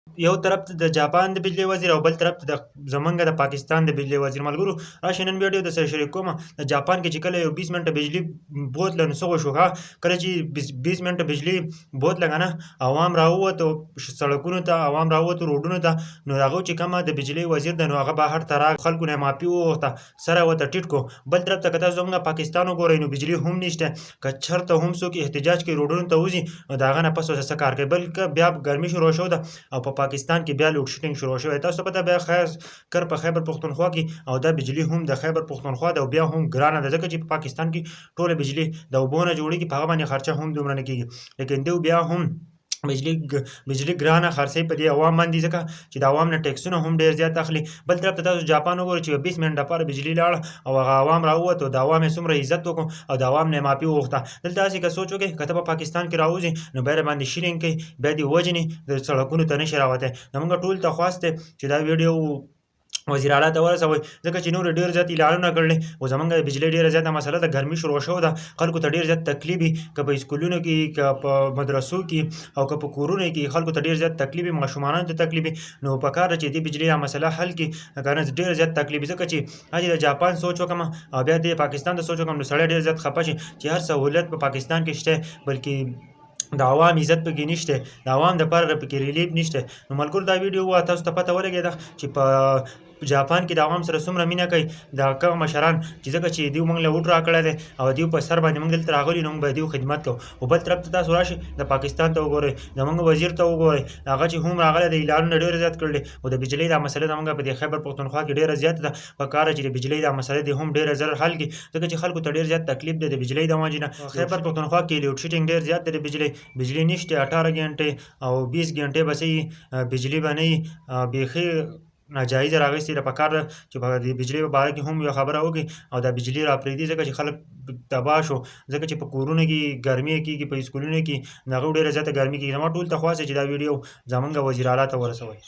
یو طرف ته د جاپان د بجلی وزیر او بل طرف ته زمونږ د پاکستان د بجلی وزیر. ملګرو راشئ نن ویډیو درسره شریک کومه. د جاپان کې چې کله یو 20 منټه بجلی بوتله نو څه وشو کله چې 20 منټه بجلی بوتله که نه عوام راووتو سړکونو ته، عوام راووتو روډونو ته، نو هغه چې کومه د بجلی وزیر ده نو هغه بهر ته راغی، خلکو نه معافي وغوښته، سر یې ورته ټیټ کړو. بل طرف ته که تاسو زموږ پاکستان وګورئ نو بجلی هم نشته، که چېرته هم څوک احتجاج کوي روډونو ته وځي نو د هغه نه پس ورته څه کار کوي. بلکې بیا ګرمي شروع شوې ده او په پاکستان کې بیا لوډ شیډینګ شروع شوی. تاسو پته بیا خاص کر په خیبر پښتونخوا کې او دا بجلی هم د خیبر پښتونخوا ده او بیا هم ګرانه ده، ځکه چې په پاکستان کې ټوله بجلی د اوبو نه جوړیږي، په هغه باندې خرچه هم دومره نه کېږي، لیکن دوی بیا هم بجلی ګرانه خرڅوي په دې عوام باندې، ځکه چې د عوام نه ټیکسونه هم ډېر زیات اخلي. بل طرف ته تاسو جاپان وګورئ چې 20 منټه لپاره بجلی لاړه او هغه عوام راووتو، د عوام یې څومره عزت وکړو او د عوام نه معافي وغوښته. دلته هسې که سوچ وکړئ که ته په پاکستان کې راوځې نو بیا یې باندې شیرینګ کوي، بیا دې وژني، د سړکونو ته نشي راوتی. زموږ ټولو ته خواست دی چې دا ویډیو وزیر اعلی ته ورسوئ، ځکه چې نور ډېر زیات اعلانونه کړل او زمونږ د بجلی ډېره زیاته مسله ده، ګرمي شروع شوې ده، خلکو ته ډېر زیات تکلیف وي، که په اسکولونو کې، که په مدرسو کې او که په کورونو کې خلکو ته ډېر زیات تکلیف وي، ماشومانو ته تکلیف وي. نو پکار ده چې دې بجلی مسله حل کړي، که نه ډېر زیات تکلیف وي. ځکه چې هسې د جاپان سوچ وکړم او بیا د پاکستان ته سوچ وکړم نو سړی ډېر زیات خفه شي چې هر سهولت په پاکستان کې شته، بلکې د عوام عزت پکې نشته، د عوام دپاره پکې ریلیف نشته. نو ملګرو دا ویډیو تاسو ته پته ولګېده چې په جاپان کې د عوام سره څومره مینه کوي د هغه مشران، چې ځکه چې دوی موږ له ووټ راکړی دی او دوی په سر باندې موږ دلته راغلي نو موږ باید دوی خدمت کوو. او بل طرف ته تاسو راشئ د پاکستان ته وګورئ، زموږ وزیر ته وګورئ، هغه چې هم راغلی دی اعلانونه ډېر زیات کړل او د بجلی دا مسله زموږ په دې خیبر پښتونخوا کې ډېره زیاته ده. پکار ده چې د بجلی دا مسله دې هم ډېره ژر حل کړي، ځکه چې خلکو ته ډېر زیات تکلیف دی د بجلی د وجې نه. خیبر پښتونخوا کې لوډ شیډینګ ډېر زیات دی د بجلی نشته، 18 घंटे او 20 घंटे بس یې بجلی به نه وي، بیخي ناجایزه راغستې ده. پکار ده چې په دې بجلی په باره کې هم یوه خبره وکړي او دا بجلی راپرېږدي، ځکه چې خلک تباه شو، ځکه چې په کورونو کې ګرمي کېږي، په اسکولونو کې د هغو ډېره زیاته ګرمي کېږي. زما ټولو ته خواست دی چې دا ویډیو زموږ وزیر اعلی ته ورسوئ.